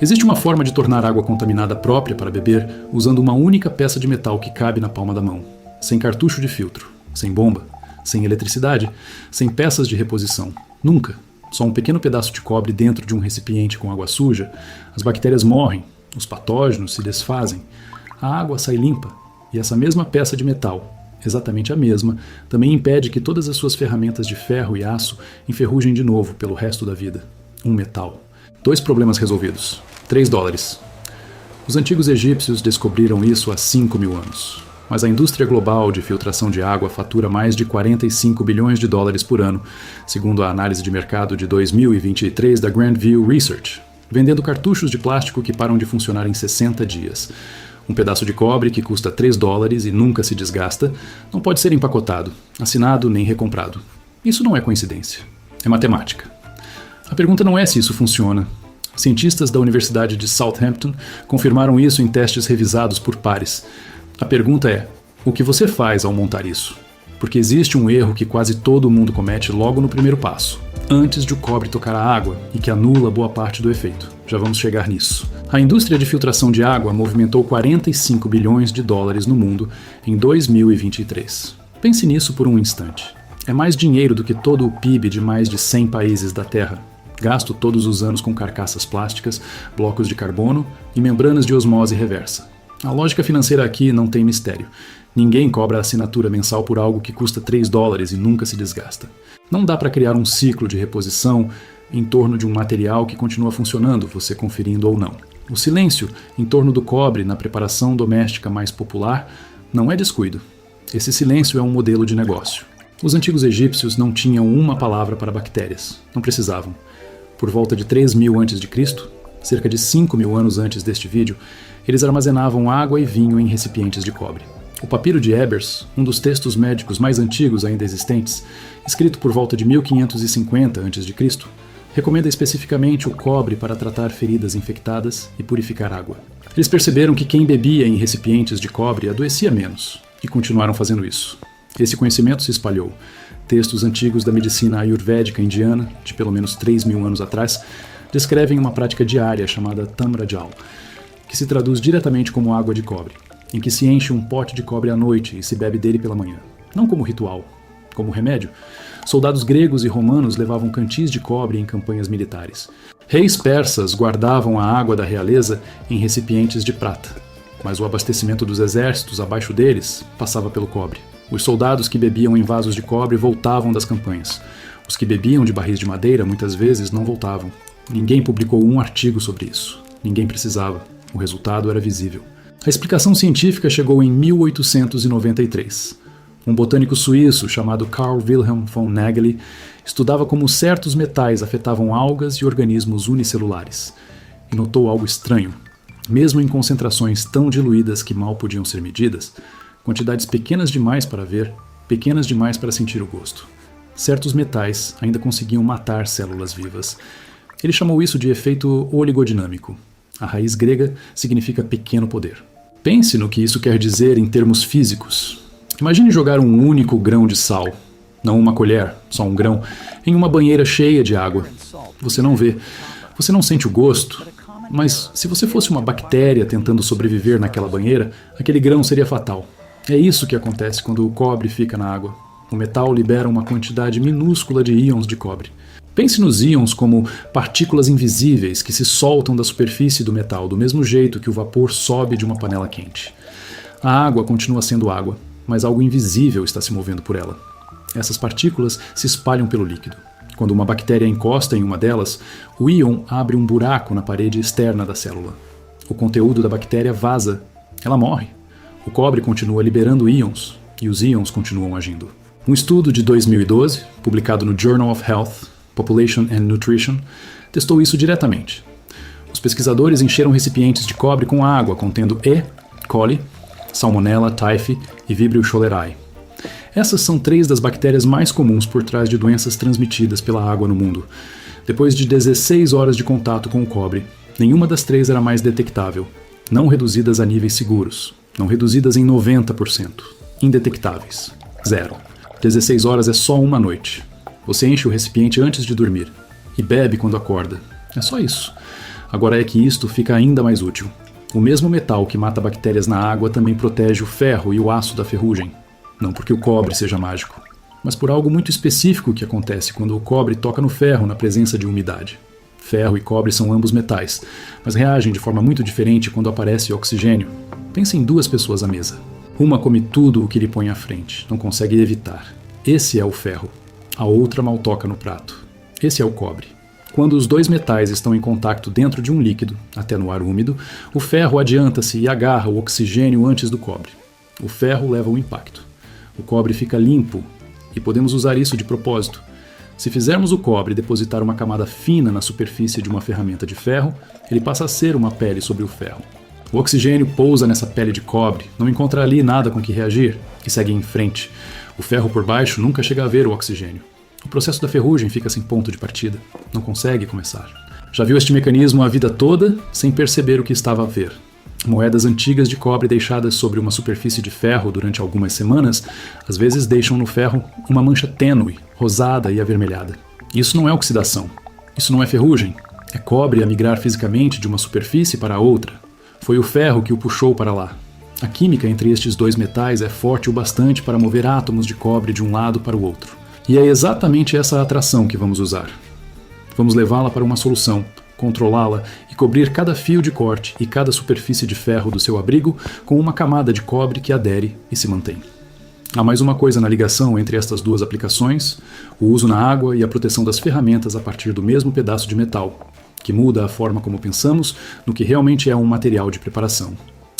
Existe uma forma de tornar água contaminada própria para beber usando uma única peça de metal que cabe na palma da mão, sem cartucho de filtro, sem bomba, sem eletricidade, sem peças de reposição. Nunca. Só um pequeno pedaço de cobre dentro de um recipiente com água suja, as bactérias morrem, os patógenos se desfazem, a água sai limpa, e essa mesma peça de metal, exatamente a mesma, também impede que todas as suas ferramentas de ferro e aço enferrujem de novo pelo resto da vida. Um metal. 2 problemas resolvidos. $3. Os antigos egípcios descobriram isso há 5.000 anos. Mas a indústria global de filtração de água fatura mais de $45 bilhões por ano, segundo a análise de mercado de 2023 da Grandview Research, vendendo cartuchos de plástico que param de funcionar em 60 dias. Um pedaço de cobre que custa $3 e nunca se desgasta não pode ser empacotado, assinado nem recomprado. Isso não é coincidência. É matemática. A pergunta não é se isso funciona. Cientistas da Universidade de Southampton confirmaram isso em testes revisados por pares. A pergunta é, o que você faz ao montar isso? Porque existe um erro que quase todo mundo comete logo no primeiro passo, antes de o cobre tocar a água e que anula boa parte do efeito. Já vamos chegar nisso. A indústria de filtração de água movimentou $45 bilhões no mundo em 2023. Pense nisso por um instante. É mais dinheiro do que todo o PIB de mais de 100 países da Terra, gasto todos os anos com carcaças plásticas, blocos de carbono e membranas de osmose reversa. A lógica financeira aqui não tem mistério. Ninguém cobra a assinatura mensal por algo que custa $3 e nunca se desgasta. Não dá para criar um ciclo de reposição em torno de um material que continua funcionando, você conferindo ou não. O silêncio em torno do cobre na preparação doméstica mais popular não é descuido. Esse silêncio é um modelo de negócio. Os antigos egípcios não tinham uma palavra para bactérias. Não precisavam. Por volta de 3.000 a.C., cerca de 5.000 anos antes deste vídeo, eles armazenavam água e vinho em recipientes de cobre. O Papiro de Ebers, um dos textos médicos mais antigos ainda existentes, escrito por volta de 1550 a.C., recomenda especificamente o cobre para tratar feridas infectadas e purificar água. Eles perceberam que quem bebia em recipientes de cobre adoecia menos, e continuaram fazendo isso. Esse conhecimento se espalhou. Textos antigos da medicina ayurvédica indiana, de pelo menos 3.000 anos atrás, descrevem uma prática diária chamada Tamrajal, que se traduz diretamente como água de cobre, em que se enche um pote de cobre à noite e se bebe dele pela manhã. Não como ritual, como remédio. Soldados gregos e romanos levavam cantis de cobre em campanhas militares. Reis persas guardavam a água da realeza em recipientes de prata, mas o abastecimento dos exércitos abaixo deles passava pelo cobre. Os soldados que bebiam em vasos de cobre voltavam das campanhas. Os que bebiam de barris de madeira muitas vezes não voltavam. Ninguém publicou um artigo sobre isso. Ninguém precisava. O resultado era visível. A explicação científica chegou em 1893. Um botânico suíço chamado Carl Wilhelm von Nageli estudava como certos metais afetavam algas e organismos unicelulares. E notou algo estranho. Mesmo em concentrações tão diluídas que mal podiam ser medidas, quantidades pequenas demais para ver, pequenas demais para sentir o gosto. Certos metais ainda conseguiam matar células vivas. Ele chamou isso de efeito oligodinâmico. A raiz grega significa pequeno poder. Pense no que isso quer dizer em termos físicos. Imagine jogar um único grão de sal, não uma colher, só um grão, em uma banheira cheia de água. Você não vê, você não sente o gosto, mas se você fosse uma bactéria tentando sobreviver naquela banheira, aquele grão seria fatal. É isso que acontece quando o cobre fica na água. O metal libera uma quantidade minúscula de íons de cobre. Pense nos íons como partículas invisíveis que se soltam da superfície do metal, do mesmo jeito que o vapor sobe de uma panela quente. A água continua sendo água, mas algo invisível está se movendo por ela. Essas partículas se espalham pelo líquido. Quando uma bactéria encosta em uma delas, o íon abre um buraco na parede externa da célula. O conteúdo da bactéria vaza. Ela morre. O cobre continua liberando íons, e os íons continuam agindo. Um estudo de 2012, publicado no Journal of Health, Population and Nutrition, testou isso diretamente. Os pesquisadores encheram recipientes de cobre com água contendo E. coli, Salmonella typhi e Vibrio cholerae. Essas são 3 das bactérias mais comuns por trás de doenças transmitidas pela água no mundo. Depois de 16 horas de contato com o cobre, nenhuma das 3 era mais detectável, não reduzidas a níveis seguros, não reduzidas em 90%, indetectáveis, 0. 16 horas é só uma noite. Você enche o recipiente antes de dormir. e bebe quando acorda. É só isso. Agora é que isto fica ainda mais útil. O mesmo metal que mata bactérias na água também protege o ferro e o aço da ferrugem. Não porque o cobre seja mágico, mas por algo muito específico que acontece quando o cobre toca no ferro na presença de umidade. Ferro e cobre são ambos metais, mas reagem de forma muito diferente quando aparece oxigênio. Pense em duas pessoas à mesa. Uma come tudo o que lhe põe à frente, não consegue evitar. Esse é o ferro. A outra mal toca no prato. Esse é o cobre. Quando os dois metais estão em contato dentro de um líquido, até no ar úmido, o ferro adianta-se e agarra o oxigênio antes do cobre. O ferro leva o impacto. O cobre fica limpo e podemos usar isso de propósito. Se fizermos o cobre depositar uma camada fina na superfície de uma ferramenta de ferro, ele passa a ser uma pele sobre o ferro. O oxigênio pousa nessa pele de cobre, não encontra ali nada com que reagir e segue em frente. O ferro por baixo nunca chega a ver o oxigênio. O processo da ferrugem fica sem ponto de partida, não consegue começar. Já viu este mecanismo a vida toda sem perceber o que estava a ver. Moedas antigas de cobre deixadas sobre uma superfície de ferro durante algumas semanas, às vezes deixam no ferro uma mancha tênue, rosada e avermelhada. Isso não é oxidação. Isso não é ferrugem. É cobre a migrar fisicamente de uma superfície para outra. Foi o ferro que o puxou para lá. A química entre estes dois metais é forte o bastante para mover átomos de cobre de um lado para o outro. E é exatamente essa atração que vamos usar. Vamos levá-la para uma solução, controlá-la e cobrir cada fio de corte e cada superfície de ferro do seu abrigo com uma camada de cobre que adere e se mantém. Há mais uma coisa na ligação entre estas duas aplicações: o uso na água e a proteção das ferramentas a partir do mesmo pedaço de metal, que muda a forma como pensamos no que realmente é um material de preparação.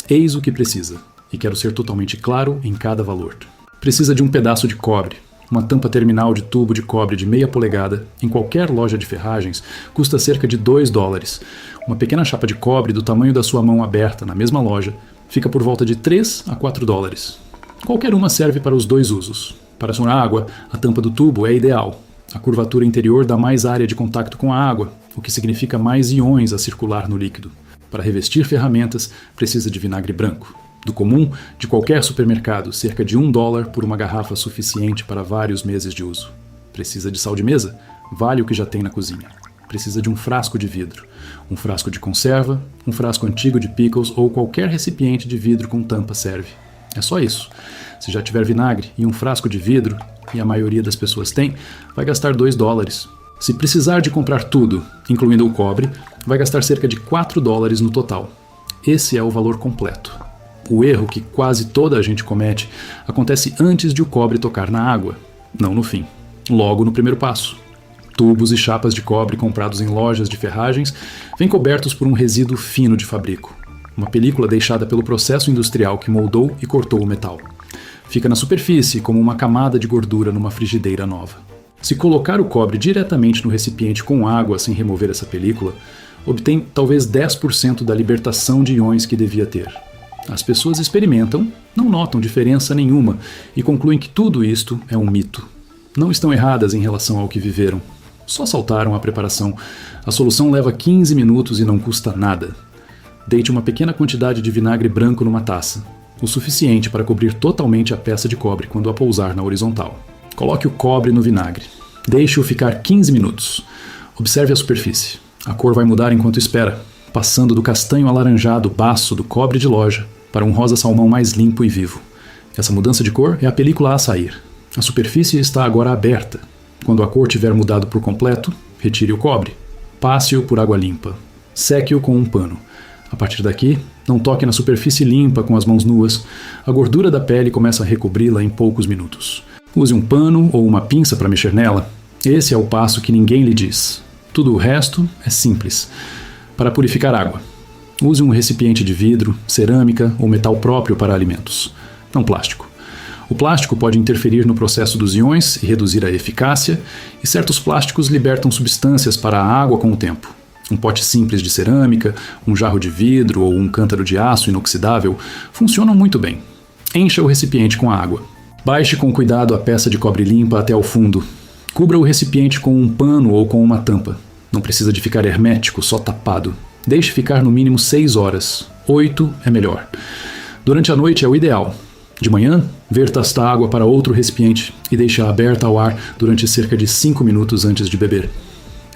Eis o que precisa, e quero ser totalmente claro em cada valor. Precisa de um pedaço de cobre. Uma tampa terminal de tubo de cobre de meia polegada, em qualquer loja de ferragens, custa cerca de $2. Uma pequena chapa de cobre do tamanho da sua mão aberta na mesma loja fica por volta de $3 a $4. Qualquer uma serve para os dois usos. Para sunar água, a tampa do tubo é ideal. A curvatura interior dá mais área de contato com a água, o que significa mais íons a circular no líquido. Para revestir ferramentas, precisa de vinagre branco. Do comum, de qualquer supermercado, cerca de $1 por uma garrafa suficiente para vários meses de uso. Precisa de sal de mesa? Vale o que já tem na cozinha. Precisa de um frasco de vidro, um frasco de conserva, um frasco antigo de pickles ou qualquer recipiente de vidro com tampa serve. É só isso. Se já tiver vinagre e um frasco de vidro, e a maioria das pessoas tem, vai gastar $2. Se precisar de comprar tudo, incluindo o cobre, vai gastar cerca de $4 no total. Esse é o valor completo. O erro que quase toda a gente comete acontece antes de o cobre tocar na água, não no fim, logo no primeiro passo. Tubos e chapas de cobre comprados em lojas de ferragens vêm cobertos por um resíduo fino de fabrico, uma película deixada pelo processo industrial que moldou e cortou o metal. Fica na superfície como uma camada de gordura numa frigideira nova. Se colocar o cobre diretamente no recipiente com água sem remover essa película, obtém talvez 10% da libertação de íons que devia ter. As pessoas experimentam, não notam diferença nenhuma e concluem que tudo isto é um mito. Não estão erradas em relação ao que viveram. Só saltaram a preparação. A solução leva 15 minutos e não custa nada. Deite uma pequena quantidade de vinagre branco numa taça, o suficiente para cobrir totalmente a peça de cobre quando a pousar na horizontal. Coloque o cobre no vinagre. Deixe-o ficar 15 minutos. Observe a superfície. A cor vai mudar enquanto espera, passando do castanho alaranjado baço do cobre de loja para um rosa-salmão mais limpo e vivo. Essa mudança de cor é a película a sair. A superfície está agora aberta. Quando a cor tiver mudado por completo, retire o cobre. Passe-o por água limpa. Seque-o com um pano. A partir daqui, não toque na superfície limpa com as mãos nuas. A gordura da pele começa a recobri-la em poucos minutos. Use um pano ou uma pinça para mexer nela. Esse é o passo que ninguém lhe diz. Tudo o resto é simples. Para purificar água, use um recipiente de vidro, cerâmica ou metal próprio para alimentos, não plástico. O plástico pode interferir no processo dos íons e reduzir a eficácia, e certos plásticos libertam substâncias para a água com o tempo. Um pote simples de cerâmica, um jarro de vidro ou um cântaro de aço inoxidável funcionam muito bem. Encha o recipiente com a água. Baixe com cuidado a peça de cobre limpa até o fundo. Cubra o recipiente com um pano ou com uma tampa. Não precisa de ficar hermético, só tapado. Deixe ficar no mínimo 6 horas. 8 é melhor. Durante a noite é o ideal. De manhã, verta esta água para outro recipiente e deixe-a aberta ao ar durante cerca de 5 minutos antes de beber.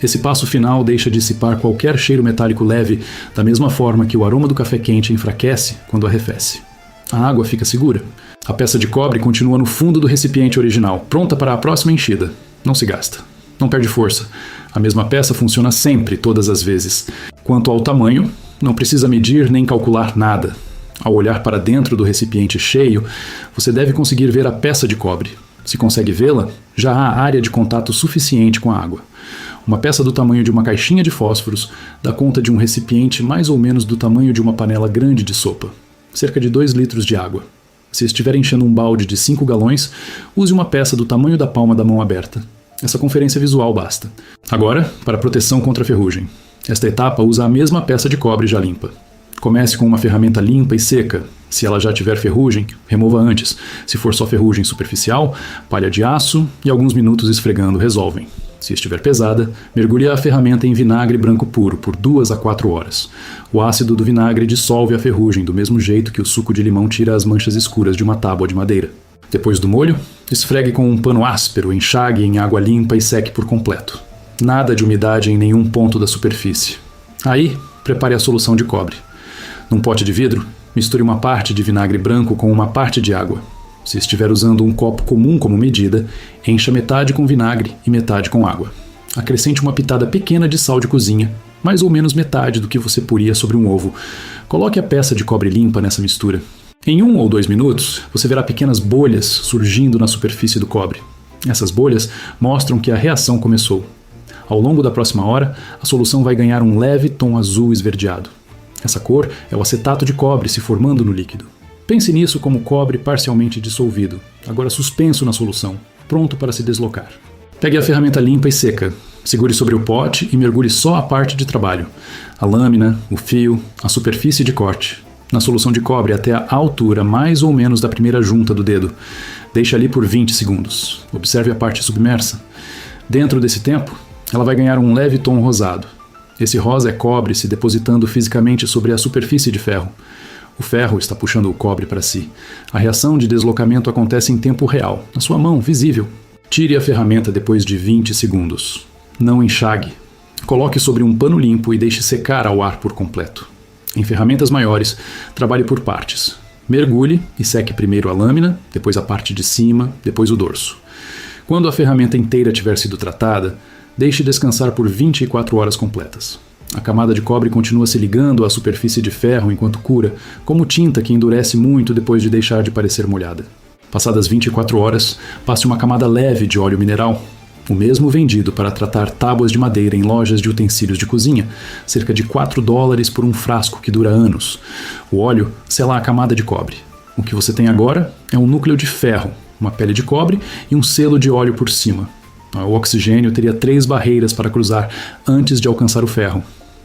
Esse passo final deixa dissipar qualquer cheiro metálico leve, da mesma forma que o aroma do café quente enfraquece quando arrefece. A água fica segura. A peça de cobre continua no fundo do recipiente original, pronta para a próxima enchida. Não se gasta. Não perde força. A mesma peça funciona sempre, todas as vezes. Quanto ao tamanho, não precisa medir nem calcular nada. Ao olhar para dentro do recipiente cheio, você deve conseguir ver a peça de cobre. Se consegue vê-la, já há área de contato suficiente com a água. Uma peça do tamanho de uma caixinha de fósforos dá conta de um recipiente mais ou menos do tamanho de uma panela grande de sopa, cerca de 2 litros de água. Se estiver enchendo um balde de 5 galões, use uma peça do tamanho da palma da mão aberta. Essa conferência visual basta. Agora, para proteção contra a ferrugem. Esta etapa usa a mesma peça de cobre já limpa. Comece com uma ferramenta limpa e seca. Se ela já tiver ferrugem, remova antes. Se for só ferrugem superficial, palha de aço e alguns minutos esfregando resolvem. Se estiver pesada, mergulhe a ferramenta em vinagre branco puro por 2 a 4 horas. O ácido do vinagre dissolve a ferrugem do mesmo jeito que o suco de limão tira as manchas escuras de uma tábua de madeira. Depois do molho, esfregue com um pano áspero, enxague em água limpa e seque por completo. Nada de umidade em nenhum ponto da superfície. Aí, prepare a solução de cobre. Num pote de vidro, misture uma parte de vinagre branco com uma parte de água. Se estiver usando um copo comum como medida, encha metade com vinagre e metade com água. Acrescente uma pitada pequena de sal de cozinha, mais ou menos metade do que você poria sobre um ovo. Coloque a peça de cobre limpa nessa mistura. Em 1 ou 2 minutos, você verá pequenas bolhas surgindo na superfície do cobre. Essas bolhas mostram que a reação começou. Ao longo da próxima hora, a solução vai ganhar um leve tom azul esverdeado. Essa cor é o acetato de cobre se formando no líquido. Pense nisso como cobre parcialmente dissolvido, agora suspenso na solução, pronto para se deslocar. Pegue a ferramenta limpa e seca, segure sobre o pote e mergulhe só a parte de trabalho, a lâmina, o fio, a superfície de corte, na solução de cobre até a altura mais ou menos da primeira junta do dedo. Deixe ali por 20 segundos. Observe a parte submersa. Dentro desse tempo, ela vai ganhar um leve tom rosado. Esse rosa é cobre se depositando fisicamente sobre a superfície de ferro. O ferro está puxando o cobre para si. A reação de deslocamento acontece em tempo real, na sua mão, visível. Tire a ferramenta depois de 20 segundos. Não enxague. Coloque sobre um pano limpo e deixe secar ao ar por completo. Em ferramentas maiores, trabalhe por partes. Mergulhe e seque primeiro a lâmina, depois a parte de cima, depois o dorso. Quando a ferramenta inteira tiver sido tratada, deixe descansar por 24 horas completas. A camada de cobre continua se ligando à superfície de ferro enquanto cura, como tinta que endurece muito depois de deixar de parecer molhada. Passadas 24 horas, passe uma camada leve de óleo mineral, o mesmo vendido para tratar tábuas de madeira em lojas de utensílios de cozinha, cerca de $4 por um frasco que dura anos. O óleo sela a camada de cobre. O que você tem agora é um núcleo de ferro, uma pele de cobre e um selo de óleo por cima. O oxigênio teria 3 barreiras para cruzar antes de alcançar o ferro.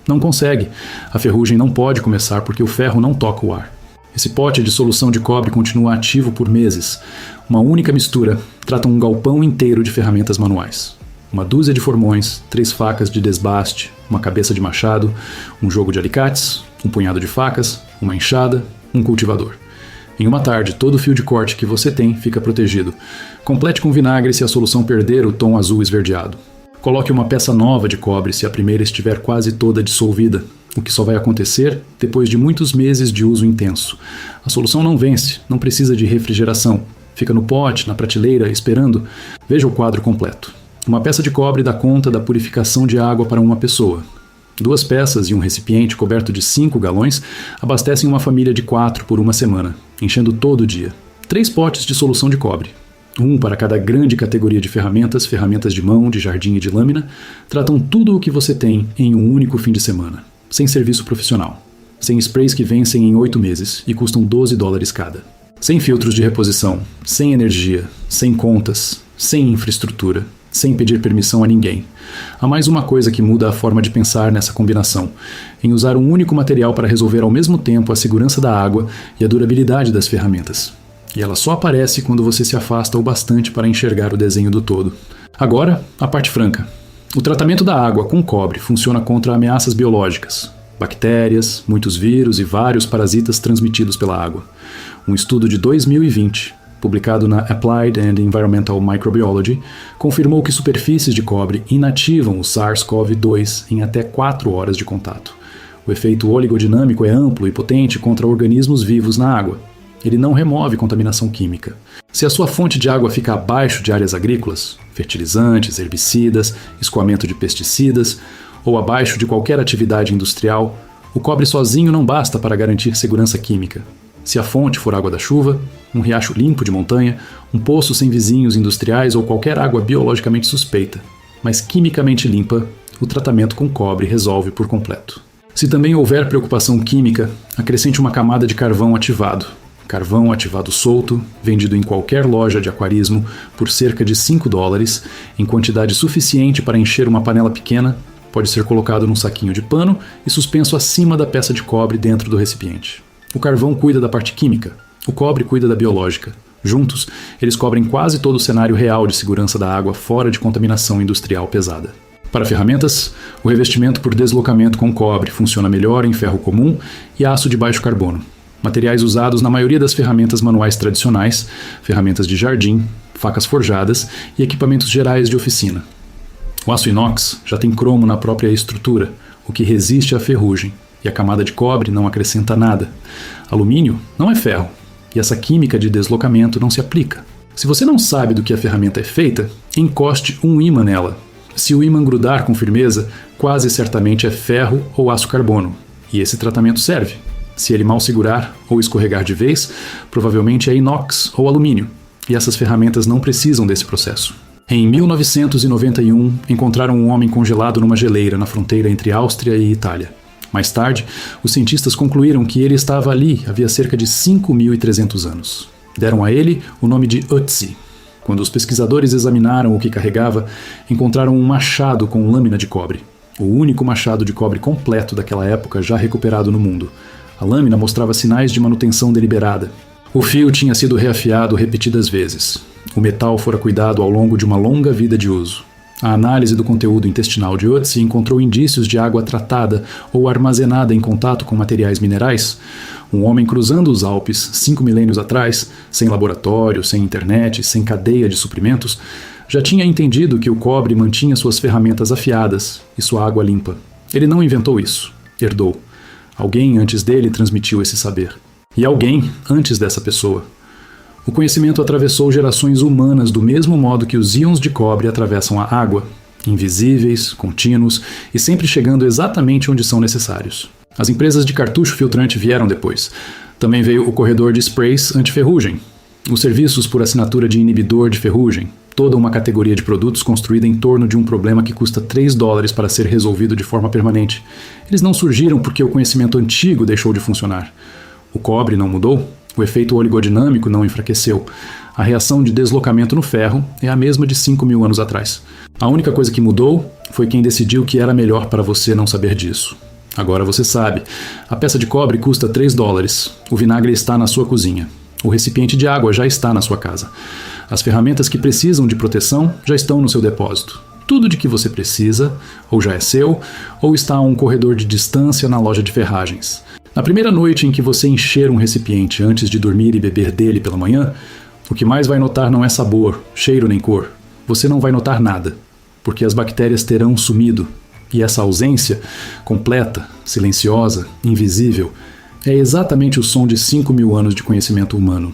Não consegue. A ferrugem não pode começar porque o ferro não toca o ar. Esse pote de solução de cobre continua ativo por meses. Uma única mistura trata um galpão inteiro de ferramentas manuais. Uma dúzia de formões, 3 facas de desbaste, uma cabeça de machado, um jogo de alicates, um punhado de facas, uma enxada, um cultivador. Em uma tarde, todo o fio de corte que você tem fica protegido. Complete com vinagre se a solução perder o tom azul esverdeado. Coloque uma peça nova de cobre se a primeira estiver quase toda dissolvida, o que só vai acontecer depois de muitos meses de uso intenso. A solução não vence, não precisa de refrigeração. Fica no pote, na prateleira, esperando. Veja o quadro completo. Uma peça de cobre dá conta da purificação de água para uma pessoa. 2 peças e um recipiente coberto de 5 galões abastecem uma família de 4 por uma semana, enchendo todo o dia. 3 potes de solução de cobre. Um para cada grande categoria de ferramentas, ferramentas de mão, de jardim e de lâmina, tratam tudo o que você tem em um único fim de semana, sem serviço profissional, sem sprays que vencem em 8 meses e custam $12 cada, sem filtros de reposição, sem energia, sem contas, sem infraestrutura, sem pedir permissão a ninguém. Há mais uma coisa que muda a forma de pensar nessa combinação, em usar um único material para resolver ao mesmo tempo a segurança da água e a durabilidade das ferramentas. E ela só aparece quando você se afasta o bastante para enxergar o desenho do todo. Agora, a parte franca. O tratamento da água com cobre funciona contra ameaças biológicas, bactérias, muitos vírus e vários parasitas transmitidos pela água. Um estudo de 2020, publicado na Applied and Environmental Microbiology, confirmou que superfícies de cobre inativam o SARS-CoV-2 em até 4 horas de contato. O efeito oligodinâmico é amplo e potente contra organismos vivos na água. Ele não remove contaminação química. Se a sua fonte de água fica abaixo de áreas agrícolas, fertilizantes, herbicidas, escoamento de pesticidas, ou abaixo de qualquer atividade industrial, o cobre sozinho não basta para garantir segurança química. Se a fonte for água da chuva, um riacho limpo de montanha, um poço sem vizinhos industriais ou qualquer água biologicamente suspeita, mas quimicamente limpa, o tratamento com cobre resolve por completo. Se também houver preocupação química, acrescente uma camada de carvão ativado. Carvão ativado solto, vendido em qualquer loja de aquarismo por cerca de $5, em quantidade suficiente para encher uma panela pequena, pode ser colocado num saquinho de pano e suspenso acima da peça de cobre dentro do recipiente. O carvão cuida da parte química, o cobre cuida da biológica. Juntos, eles cobrem quase todo o cenário real de segurança da água fora de contaminação industrial pesada. Para ferramentas, o revestimento por deslocamento com cobre funciona melhor em ferro comum e aço de baixo carbono. Materiais usados na maioria das ferramentas manuais tradicionais, ferramentas de jardim, facas forjadas e equipamentos gerais de oficina. O aço inox já tem cromo na própria estrutura, o que resiste à ferrugem, e a camada de cobre não acrescenta nada. Alumínio não é ferro, e essa química de deslocamento não se aplica. Se você não sabe do que a ferramenta é feita, encoste um ímã nela. Se o ímã grudar com firmeza, quase certamente é ferro ou aço carbono, e esse tratamento serve. Se ele mal segurar ou escorregar de vez, provavelmente é inox ou alumínio, e essas ferramentas não precisam desse processo. Em 1991, encontraram um homem congelado numa geleira na fronteira entre Áustria e Itália. Mais tarde, os cientistas concluíram que ele estava ali havia cerca de 5.300 anos. Deram a ele o nome de Ötzi. Quando os pesquisadores examinaram o que carregava, encontraram um machado com lâmina de cobre. O único machado de cobre completo daquela época já recuperado no mundo. A lâmina mostrava sinais de manutenção deliberada. O fio tinha sido reafiado repetidas vezes. O metal fora cuidado ao longo de uma longa vida de uso. A análise do conteúdo intestinal de Ötzi encontrou indícios de água tratada ou armazenada em contato com materiais minerais. Um homem cruzando os Alpes 5 milênios atrás, sem laboratório, sem internet, sem cadeia de suprimentos, já tinha entendido que o cobre mantinha suas ferramentas afiadas e sua água limpa. Ele não inventou isso, herdou. Alguém antes dele transmitiu esse saber. E alguém antes dessa pessoa. O conhecimento atravessou gerações humanas do mesmo modo que os íons de cobre atravessam a água, invisíveis, contínuos e sempre chegando exatamente onde são necessários. As empresas de cartucho filtrante vieram depois. Também veio o corredor de sprays anti-ferrugem, os serviços por assinatura de inibidor de ferrugem, toda uma categoria de produtos construída em torno de um problema que custa $3 para ser resolvido de forma permanente. Eles não surgiram porque o conhecimento antigo deixou de funcionar. O cobre não mudou, o efeito oligodinâmico não enfraqueceu. A reação de deslocamento no ferro é a mesma de 5.000 anos atrás. A única coisa que mudou foi quem decidiu que era melhor para você não saber disso. Agora você sabe. A peça de cobre custa $3. O vinagre está na sua cozinha. O recipiente de água já está na sua casa. As ferramentas que precisam de proteção já estão no seu depósito. Tudo de que você precisa, ou já é seu, ou está a um corredor de distância na loja de ferragens. Na primeira noite em que você encher um recipiente antes de dormir e beber dele pela manhã, o que mais vai notar não é sabor, cheiro nem cor. Você não vai notar nada, porque as bactérias terão sumido. E essa ausência, completa, silenciosa, invisível, é exatamente o som de 5.000 anos de conhecimento humano.